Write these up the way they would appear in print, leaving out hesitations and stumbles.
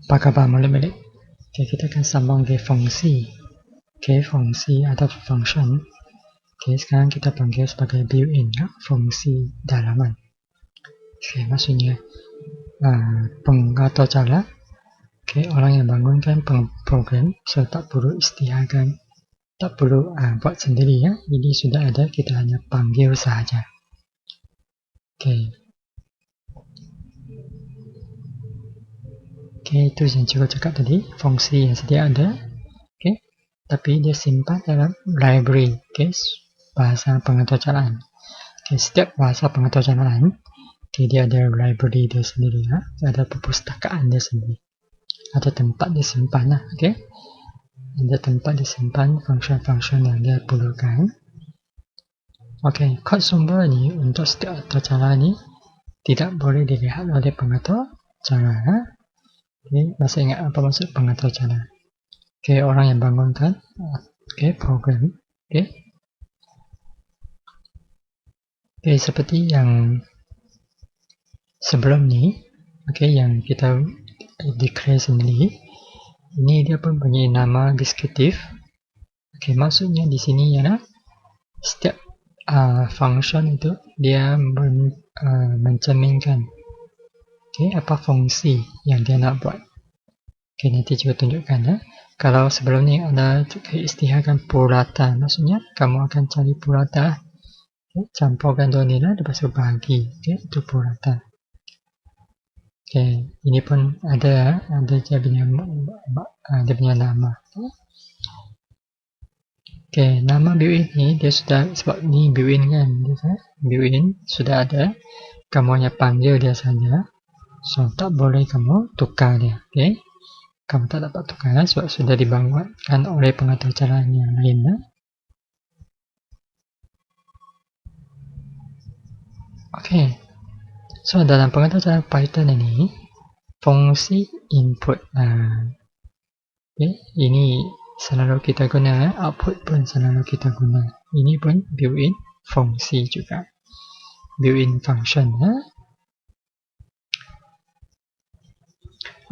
Apa khabar murid-murid? Okay, kita akan sambung ke fungsi. Okay, fungsi atau function. Okay, sekarang kita panggil sebagai built-in, ya, fungsi dalaman. Okay, maksudnya pengatur cara. Okay, orang yang bangunkan program, so tak perlu isytiharkan, tak perlu buat sendiri, ya. Jadi sudah ada, kita hanya panggil sahaja. Okay. Okay, itu yang cikgu cakap tadi, fungsi yang sedia ada. Okay, tapi dia simpan dalam library. Okay, bahasa pengatur caraan. Okay, setiap bahasa pengatur caraan, okay, dia ada library dia sendiri, ya. Ada perpustakaan dia sendiri. Ada tempat disimpan lah, okay? Ada tempat disimpan function-function yang dia perlukan. Okay, kod sumber ni untuk setiap cara ni tidak boleh dilihat oleh pengatur cara. Okay, masih ingat apa maksud pengatur cara? Okay, orang yang bangunkan, okay, program. Okay, okay, seperti yang sebelum ni, okay, yang kita declare sendiri. Ini dia pun punya nama deskriptif. Okay, maksudnya di sini ialah setiap function itu dia mencerminkan, okay, apa fungsi yang dia nak buat. Okay, nanti cuba tunjukkan, ya. Kalau sebelum ni ada isytiharkan purata, maksudnya kamu akan cari purata. Okay, campurkan dua nilai lepas tu bahagi. Okay, itu purata. Okay, ini pun ada dia punya nama. Okay, nama built-in ni dia sudah, sebab ni built-in kan, built-in sudah ada, kamu hanya panggil dia saja, so tak boleh kamu tukar dia. Okay, kamu tak dapat tukar sebab sudah dibangunkan oleh pengatur caraan yang lain, ya. Okay, so dalam pengatur caraan Python ini fungsi input, okay, ini selalu kita guna, output pun selalu kita guna. Ini pun built-in fungsi juga, built-in function, ya.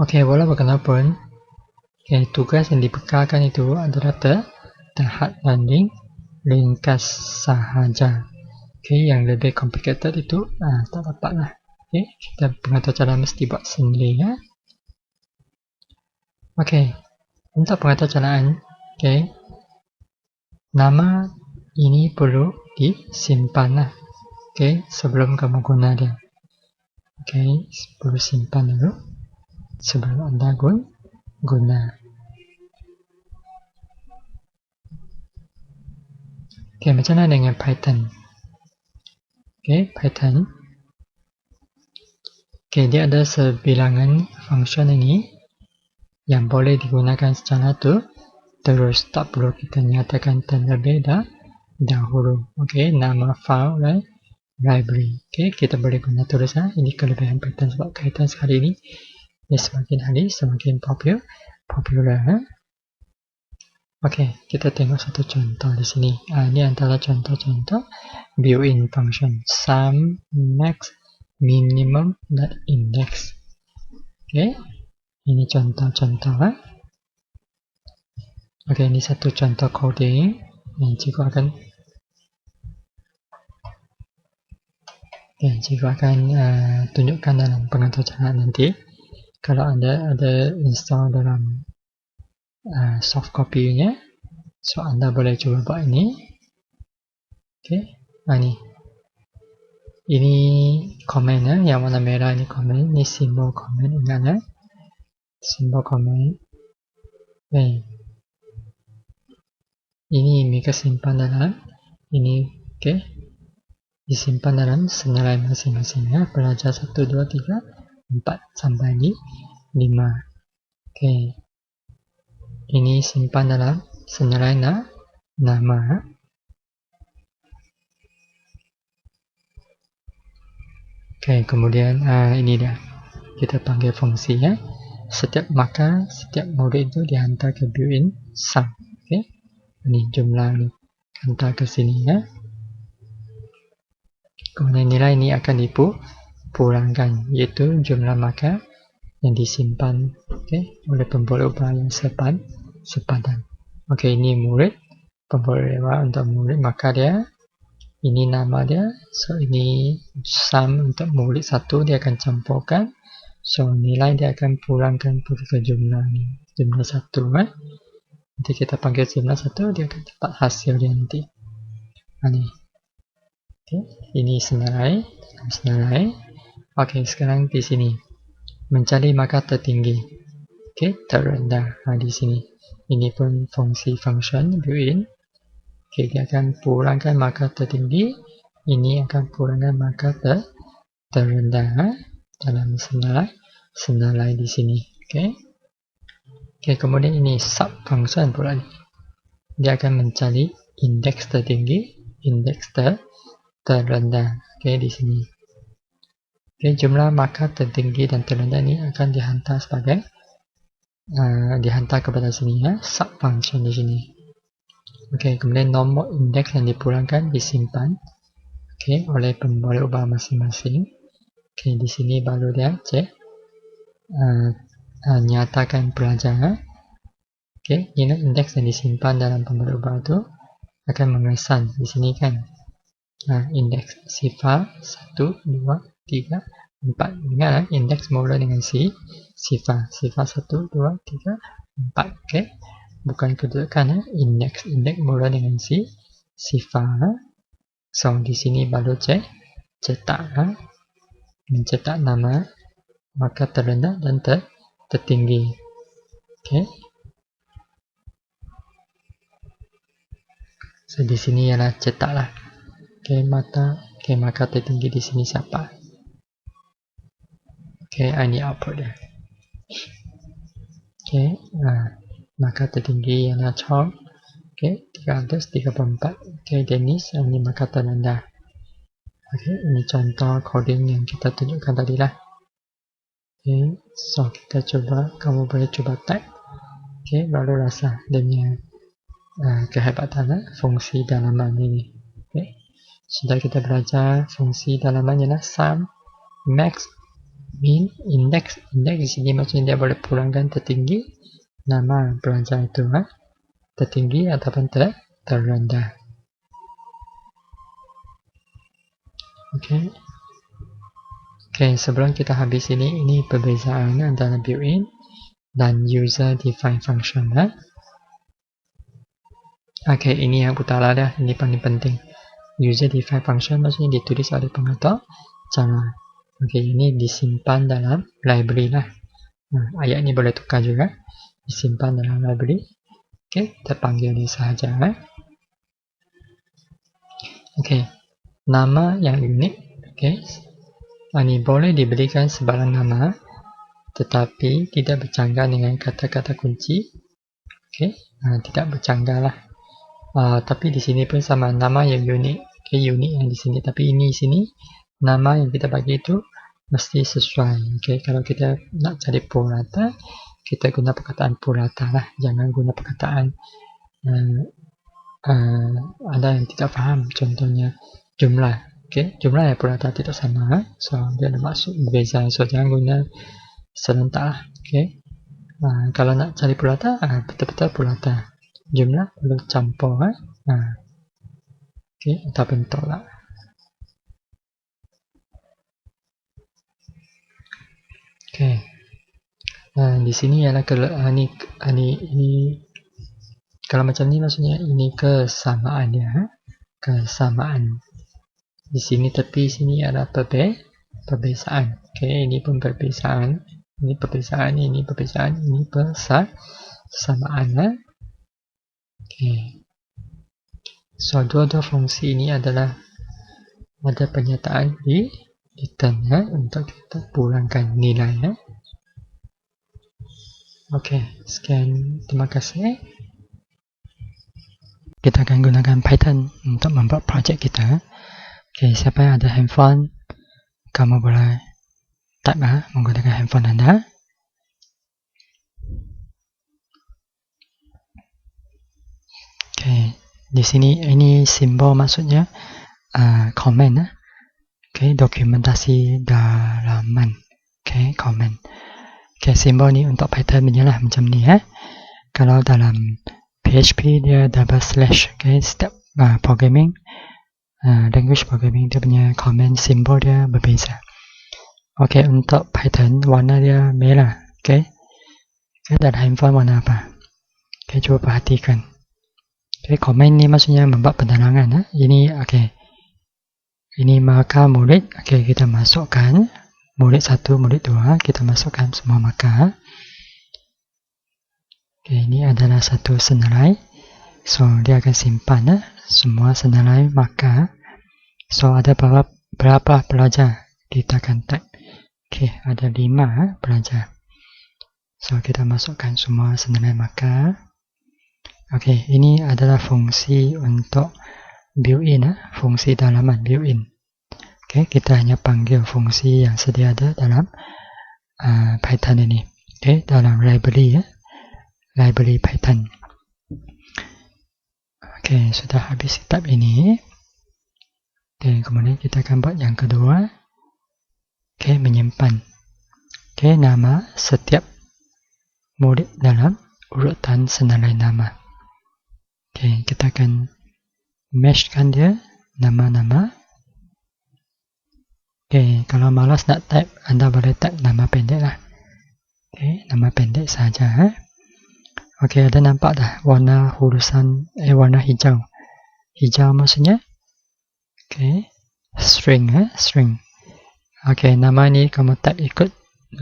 Okay, walau bagaimanapun, okay, tugas yang dibekalkan itu adalah tahap landing ringkas sahaja. Okay, yang lebih complicated itu tak dapat lah. Okay, kita pengatur cara mesti buat sendiri, ya. Okay, untuk pengatur caraan, okay, nama ini perlu disimpan lah. Okay, sebelum kamu guna dia. Okay, perlu simpan dulu sebelum anda guna. Okay, macam mana dengan Python? Okay, Python. Okay, dia ada sebilangan function ini yang boleh digunakan secara terus, tak perlu kita nyatakan terlebih dahulu. Okay, nama file dan library. Okay, kita boleh guna terus, ya. Ini kelebihan Python sebab kaitan sekali ini dia semakin hari semakin popular, ya. Okay, kita tengok satu contoh di sini. Ini antara contoh-contoh built-in function sum, max, minimum, dan index. Okay, ini contoh-contoh, ya. Okay, ini satu contoh coding yang cikgu akan tunjukkan dalam pengatur caraan nanti. Kalau anda ada install dalam soft copy-nya, so anda boleh cuba buat ini. Okay, ini komen, ya, yang warna merah ini komen, ini simbol komen, ingat, ya, simbol komen. Okay, ini mereka simpan dalam ini. Okay, disimpan dalam senilai masing-masing, ya. Pelajar 1, 2, 3, 4 sampai 5. Okay, ini simpan dalam senilai nama. Okay, kemudian ini dia, kita panggil fungsi, ya. Setiap murid itu dihantar ke built-in sum. Okay, ini jumlah ni hantar ke sini, ya. Kemudian nilai ini akan dipulangkan, iaitu jumlah markah yang disimpan, oleh pemboleh ubah yang sepadan. Ini murid, pemboleh ubah untuk murid, maka dia ini nama dia, so ini sum untuk murid satu, dia akan campurkan, so nilai dia akan pulangkan ke jumlah ni, jumlah satu. Nanti kita panggil jumlah satu, dia akan dapat hasil dia nanti. Ini. Ini senilai. Sekarang di sini mencari markah tertinggi, terendah. Di sini. Ini pun fungsi function built-in. Dia akan pulangkan markah tertinggi, ini akan pulangkan markah terendah dalam senilai di sini. Kemudian ini sub function pula. Dia akan mencari indeks tertinggi, indeks terendah. Di sini. Jumlah markah tertinggi dan terendah ini akan dihantar sebagai dihantar kepada sini, sub function di sini. Kemudian nomor indeks yang dipulangkan disimpan oleh pemboleh ubah masing-masing. Di sini baru dia cek nyatakan pelajar. Indeks yang disimpan dalam pemboleh ubah itu akan mengesan di sini kan. Indeks sifar 1, 2, 3, 4. Ingat indeks mula dengan sifar 1, 2, 3, 4. Bukan kedudukan, indeks mula dengan sifar. So di sini baru cetak, mencetak nama, maka terendah dan tertinggi. So di sini ialah cetaklah. Maka tertinggi di sini siapa? Ini output dia. Maka tertinggi ialah Chong. 334. Dennis, ini maka terendah. Ini contoh coding yang kita tunjukkan tadi lah. So kita coba, kamu boleh coba type. Baru rasa dia kehebatan fungsi dalaman ini. Sudah kita belajar fungsi dalaman ialah sum, max, min, index. Index di sini maksudnya dia boleh pulangkan tertinggi nama pelajar itu, tertinggi ataupun terendah. Sebelum kita habis ini perbezaan antara built-in dan user defined function. Ini yang utara dah, ini paling penting. User defined function maksudnya ditulis oleh pengatur cara. Ini disimpan dalam library lah. Ayat ini boleh tukar juga. Disimpan dalam library. Kita panggil dia sahaja. Nama yang unik. Ini boleh diberikan sebarang nama, tetapi tidak bercanggah dengan kata-kata kunci. Tidak bercanggah lah. Tapi di sini pun sama, nama yang unik. Unik yang di sini. Tapi ini sini nama yang kita bagi itu mesti sesuai. Kalau kita nak cari purata, kita guna perkataan purata lah. Jangan guna perkataan ada yang tidak faham. Contohnya jumlah. Jumlah yang purata tidak sama. So dia ada maksud berbeza. So jangan guna serentak lah. Kalau nak cari purata, betul-betul purata. Jumlah perlu campur. Atau bentuk lah. Di sini ialah ini kalau macam ni maksudnya ini kesamaan dia, kesamaan. Di sini tepi sini ada perbezaan. Ini pun perbezaan. Ini perbezaan, ini perbezaan, ini persamaan. So dua-dua fungsi ini adalah ada pernyataan di return untuk kita pulangkan nilai. Sekian, terima kasih. Kita akan gunakan Python untuk membuat projek kita. Siapa yang ada handphone, kamu boleh type menggunakan handphone anda. Di sini ini simbol maksudnya comment. Dokumentasi dalaman. Comment. Okay, simbol ni untuk Python punya lah macam ni ya. Kalau dalam PHP dia double slash. Okay, setiap programming language programming dia punya comment simbol dia berbeza. Okay, untuk Python warna dia merah. Okay, dan handphone warna apa? Okay, cuba perhatikan. Okay, comment ni maksudnya membuat penerangan. Ini okay. Ini markah murid. Okay, kita masukkan murid 1, murid 2. Kita masukkan semua markah. Okay, ini adalah satu senarai. So, dia akan simpan semua senarai markah. So, ada berapa pelajar? Kita akan type. Okay, ada 5 pelajar. So, kita masukkan semua senarai markah. Okay, ini adalah fungsi untuk built-in, fungsi dalaman built-in. Okay, kita hanya panggil fungsi yang sedia ada dalam Python ini. Okay, dalam library library Python. Okay, sudah habis tab ini. Okay, kemudian kita akan buat yang kedua. Okay, menyimpan. Okay, nama setiap murid dalam urutan senarai nama. Okay, kita akan meshkan dia nama-nama. Okay, kalau malas nak type, anda boleh type nama pendek lah. Okay, nama pendek saja. Okay, ada nampak dah warna urusan warna hijau. Hijau maksudnya okay, string string. Okay, nama ni kamu type ikut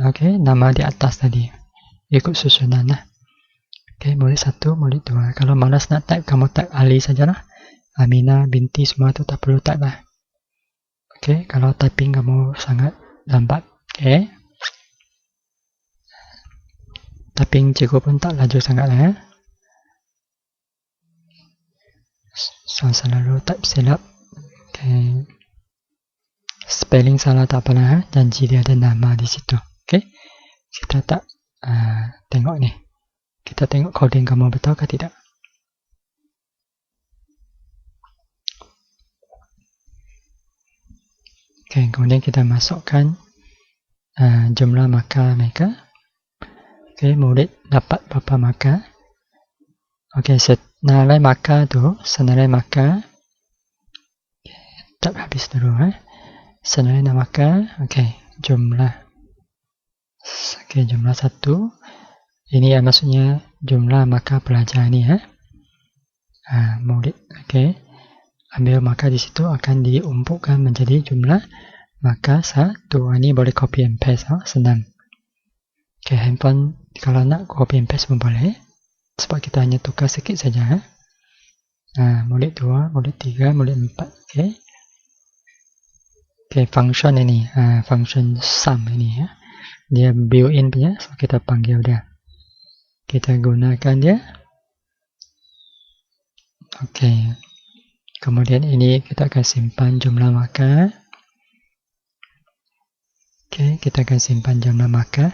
okay, nama di atas tadi. Ikut susunan lah. Okay, murid 1, murid 2. Kalau malas nak type, kamu type Ali sajalah. Aminah, binti, semua tu tak perlu type lah. Okay, kalau typing kamu sangat lambat. Okay. Typing cikgu pun tak laju sangat lah. So, selalu type silap. Okay. Spelling salah tak apalah. Janji dia ada nama di situ. Okay. Kita tak tengok ni. Kita tengok coding kamu betul ke tidak. Okay, kemudian kita masukkan jumlah markah mereka. Okay, murid dapat berapa markah. Okay, senarai markah tu, senarai markah. Tak habis dulu. Senarai markah. Okay, jumlah. Okay, jumlah 1. Ini maksudnya jumlah markah pelajar ni murid. Okay. Ambil markah di situ akan diumpukkan menjadi jumlah markah 1. Ini boleh copy and paste senang. Okay, handphone kalau nak copy and paste pun boleh. Sebab kita hanya tukar sikit saja. Murid 2, murid 3, murid 4. Okay. Okay, function ini, function sum ini dia built-in punya, so kita panggil dia. Kita gunakan dia. Okay. Kemudian ini kita akan simpan jumlah markah. Okay, kita akan simpan jumlah markah.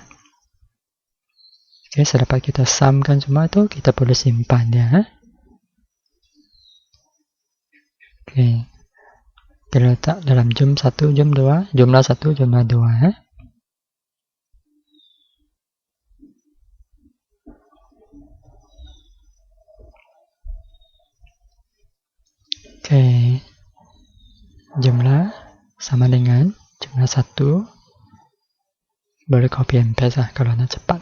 Okay, selepas kita sumkan semua tu, kita perlu simpan dia. Okay. Kita letak dalam jum 1, jum 2, jumlah 1, jumlah 2. Okay, jumlah sama dengan jumlah 1. Boleh copy and paste lah kalau nak cepat.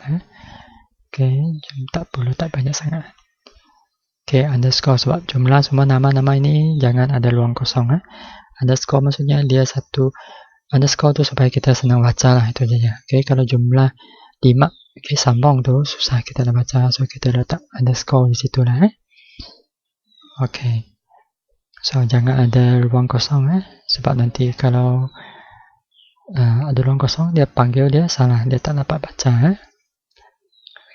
Okay, tak perlu tak banyak sangat. Okay, underscore sebab jumlah semua nama-nama ini jangan ada ruang kosong. Underscore maksudnya dia satu underscore tu supaya kita senang baca lah, itu saja. Okay, kalau jumlah 5, okay, sambung tu susah kita nak baca, so kita letak underscore di situ lah. Okay. So, jangan ada ruang kosong sebab nanti kalau ada ruang kosong, dia panggil dia salah, dia tak dapat baca.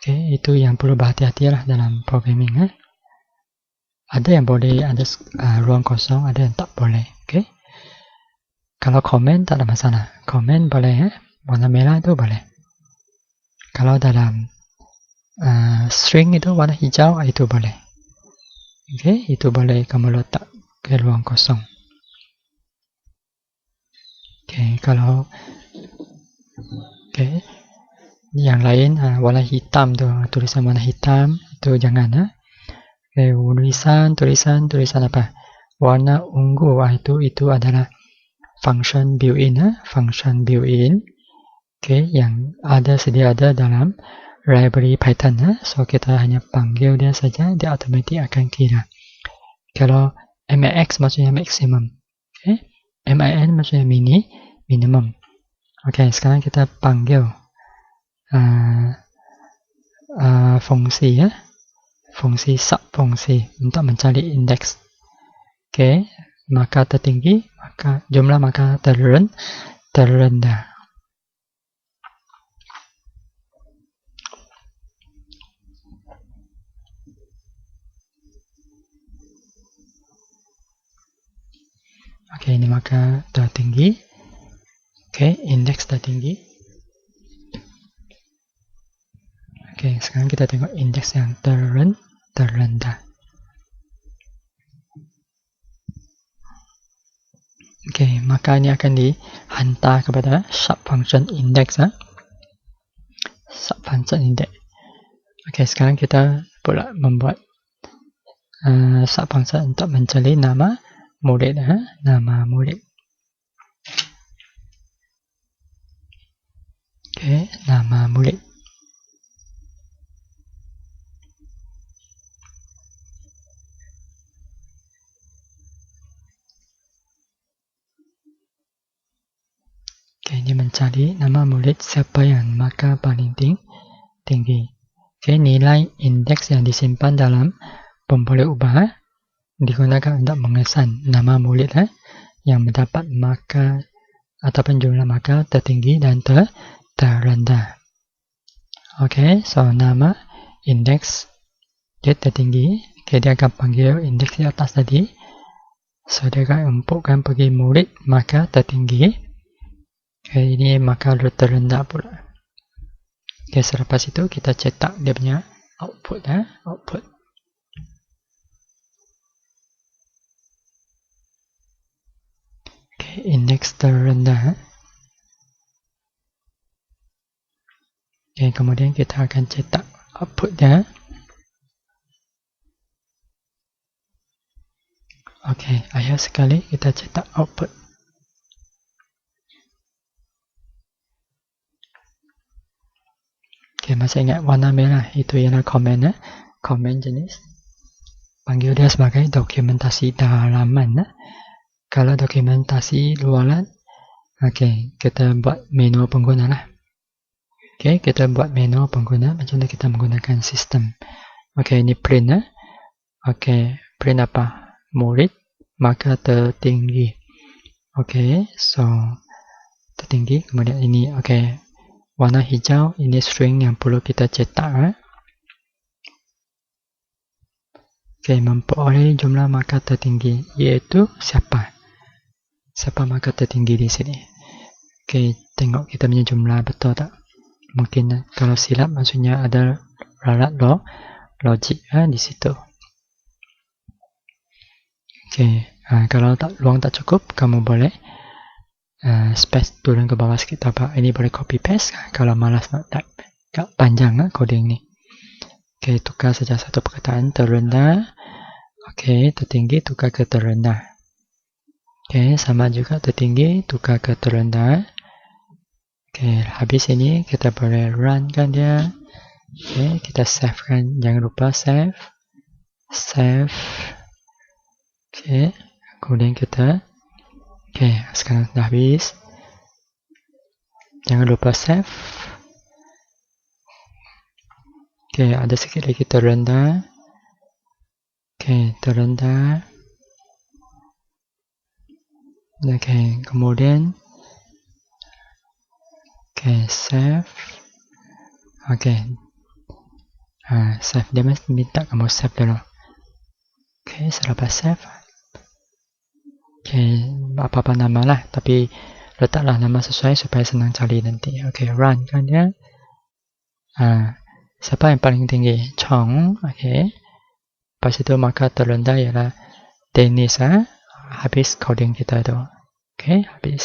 Okay, itu yang perlu berhati-hati lah dalam programming. Ada yang boleh ada ruang kosong, ada yang tak boleh. Okay. Kalau komen tak ada masalah, komen boleh, warna merah itu boleh. Kalau dalam string itu warna hijau, itu boleh. Okay, itu boleh kamu letak ke ruang kosong. Okay, kalau okay, yang lain warna hitam tu, tulisan warna hitam itu jangan Okay, tulisan apa? Warna ungu itu adalah function built-in function built-in. Okay, yang sedia ada dalam library Python so kita hanya panggil dia saja, dia automatic akan kira. Kalau max maksudnya maximum. Okay, min maksudnya minimum. Okay, sekarang kita panggil fungsi fungsi subfungsi untuk mencari indeks. Okay, maka tertinggi, maka jumlah maka terrendah. Okay, ini maka tertinggi. Okay, indeks tertinggi. Okay, sekarang kita tengok indeks yang terrendah. Okay, maka ini akan dihantar kepada subfunction index. Subfunction index. Okay, sekarang kita pula membuat subfunction untuk mencari nama murid. Nama murid. Okay, nama murid. Okay, ini mencari nama murid siapa yang maka paling tinggi. Okay, nilai indeks yang disimpan dalam pemboleh ubah digunakan untuk mengesan nama murid yang mendapat maka ataupun jumlah maka tertinggi dan terrendah. Okay, so nama indeks dia tertinggi. Okay, dia akan panggil indeks di atas tadi. So dia akan inputkan pergi murid maka tertinggi. Okay, ini maka terendah pula. Okay, selepas itu kita cetak dia punya output. Output. Okay, indeks terendah. Okay, kemudian kita akan cetak output dia. Okay, akhir sekali kita cetak output. Okay, masih ingat warna merah itu ialah comment. Comment jenis. Panggil dia sebagai dokumentasi dalaman. Kalau dokumentasi luaran, okay, kita buat menu pengguna lah. Okay, kita buat menu pengguna macam mana kita menggunakan sistem. Okay, ini print. Okay, print apa? Murid maka tertinggi. Okay, so tertinggi. Kemudian ini, okay. Warna hijau, ini string yang perlu kita cetak. Okay, memperoleh jumlah maka tertinggi, iaitu siapa? Siapa maka tertinggi di sini? Okay, tengok kita punya jumlah betul tak? Mungkin kalau silap maksudnya ada ralat logik di situ. Okay, kalau ruang tak cukup, kamu boleh space turun ke bawah sikit apa. Ini boleh copy paste kalau malas nak type. Agak panjang coding ni. Okay, tukar saja satu perkataan terendah. Okay, tertinggi tukar ke terendah. Okay, sama juga tertinggi tukar ke terendah. Okay, habis ini kita boleh run kan dia. Okay, kita save kan. Jangan lupa save. Save. Okay, kemudian kita okay, sekarang dah habis. Jangan lupa save. Okay, ada sikit lagi terendah. Okay, terendah. Okay, kemudian okay, save. Okay, save. Dia mesti minta kamu save dulu. Okay, selepas save. Okay, apa-apa nama lah, tapi letaklah nama sesuai supaya senang cari nanti. Okay, run kan dia. Siapa yang paling tinggi? Chong. Okay. Lepas itu maka terendah ialah Dennis. Habis coding kita tu. Okay, habis.